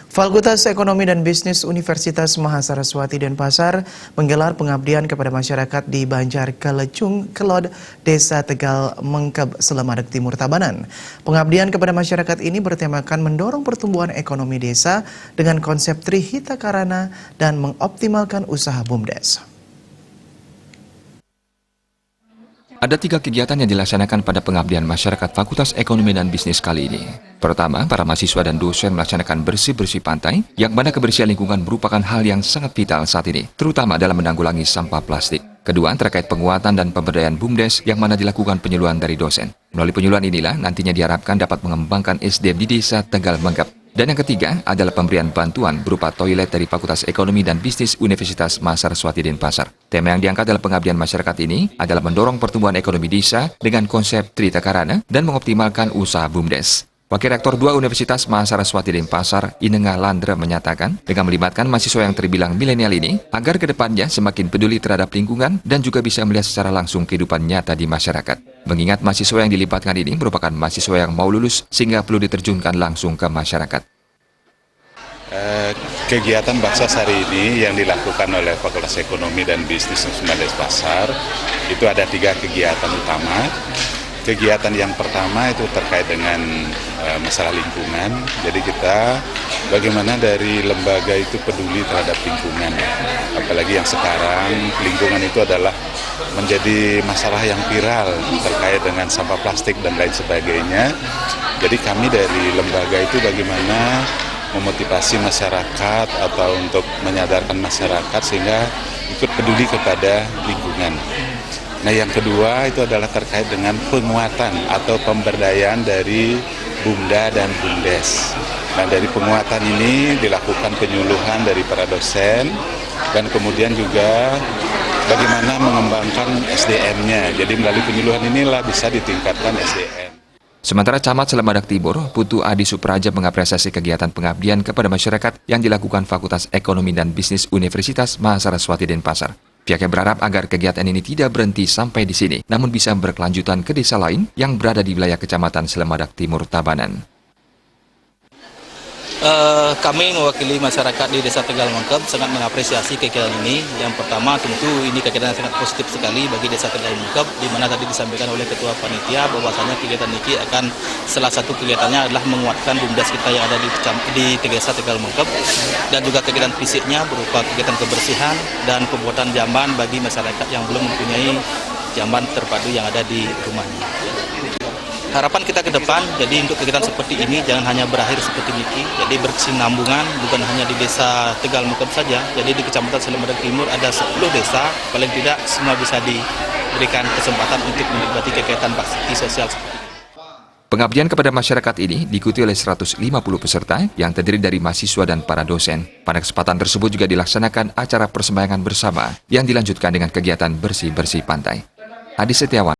Fakultas Ekonomi dan Bisnis Universitas Mahasaraswati Denpasar menggelar pengabdian kepada masyarakat di Banjar Kelecung, Kelod, Desa Tegal Mengkeb, Selemadeg Timur, Tabanan. Pengabdian kepada masyarakat ini bertemakan mendorong pertumbuhan ekonomi desa dengan konsep Trihita Karana dan mengoptimalkan usaha BUMDes. Ada 3 kegiatan yang dilaksanakan pada pengabdian masyarakat Fakultas Ekonomi dan Bisnis kali ini. Pertama, para mahasiswa dan dosen melaksanakan bersih-bersih pantai, yang mana kebersihan lingkungan merupakan hal yang sangat vital saat ini, terutama dalam menanggulangi sampah plastik. Kedua, terkait penguatan dan pemberdayaan BUMDes, yang mana dilakukan penyuluhan dari dosen. Melalui penyuluhan inilah, nantinya diharapkan dapat mengembangkan SDM di Desa Tegal Mengkeb. Dan yang ketiga adalah pemberian bantuan berupa toilet dari Fakultas Ekonomi dan Bisnis Universitas Mahasaraswati Denpasar. Tema yang diangkat dalam pengabdian masyarakat ini adalah mendorong pertumbuhan ekonomi desa dengan konsep Trihita Karana dan mengoptimalkan usaha BUMDes. Wakil Rektor 2 Universitas Mahasaraswati Denpasar, Inengah Landra, menyatakan dengan melibatkan mahasiswa yang terbilang milenial ini agar kedepannya semakin peduli terhadap lingkungan dan juga bisa melihat secara langsung kehidupan nyata di masyarakat. Mengingat mahasiswa yang dilibatkan ini merupakan mahasiswa yang mau lulus sehingga perlu diterjunkan langsung ke masyarakat. Kegiatan Baksa hari ini yang dilakukan oleh Fakultas Ekonomi dan Bisnis Universitas Denpasar itu ada 3 kegiatan utama. Kegiatan yang pertama itu terkait dengan masalah lingkungan. Jadi kita bagaimana dari lembaga itu peduli terhadap lingkungan. Apalagi yang sekarang lingkungan itu adalah menjadi masalah yang viral terkait dengan sampah plastik dan lain sebagainya. Jadi kami dari lembaga itu bagaimana memotivasi masyarakat atau untuk menyadarkan masyarakat sehingga ikut peduli kepada lingkungan. Nah, yang kedua itu adalah terkait dengan penguatan atau pemberdayaan dari BUMDa dan BUMDes. Nah, dari penguatan ini dilakukan penyuluhan dari para dosen dan kemudian juga bagaimana mengembangkan SDM-nya. Jadi melalui penyuluhan inilah bisa ditingkatkan SDM. Sementara Camat Selemadeg Timur, Putu Adi Supraja, mengapresiasi kegiatan pengabdian kepada masyarakat yang dilakukan Fakultas Ekonomi dan Bisnis Universitas Mahasaraswati Denpasar. Pihaknya berharap agar kegiatan ini tidak berhenti sampai di sini, namun bisa berkelanjutan ke desa lain yang berada di wilayah Kecamatan Selemadeg Timur, Tabanan. Kami mewakili masyarakat di Desa Tegal Mengkeb sangat mengapresiasi kegiatan ini. Yang pertama tentu ini kegiatan yang sangat positif sekali bagi Desa Tegal Mengkeb, di mana tadi disampaikan oleh Ketua Panitia bahwasanya kegiatan ini akan salah satu kegiatannya adalah menguatkan BUMDes kita yang ada di Desa Tegal Mengkeb, dan juga kegiatan fisiknya berupa kegiatan kebersihan dan pembuatan jamban bagi masyarakat yang belum mempunyai jamban terpadu yang ada di rumahnya. Harapan kita ke depan, jadi untuk kegiatan seperti ini jangan hanya berakhir seperti ini, jadi berkesinambungan bukan hanya di Desa Tegal Mengkeb saja, jadi di Kecamatan Selemadeg Timur ada 10 desa, paling tidak semua bisa diberikan kesempatan untuk menikmati kegiatan bakti sosial seperti ini. Pengabdian kepada masyarakat ini diikuti oleh 150 peserta yang terdiri dari mahasiswa dan para dosen. Pada kesempatan tersebut juga dilaksanakan acara persembayangan bersama yang dilanjutkan dengan kegiatan bersih-bersih pantai. Adi Setiawan.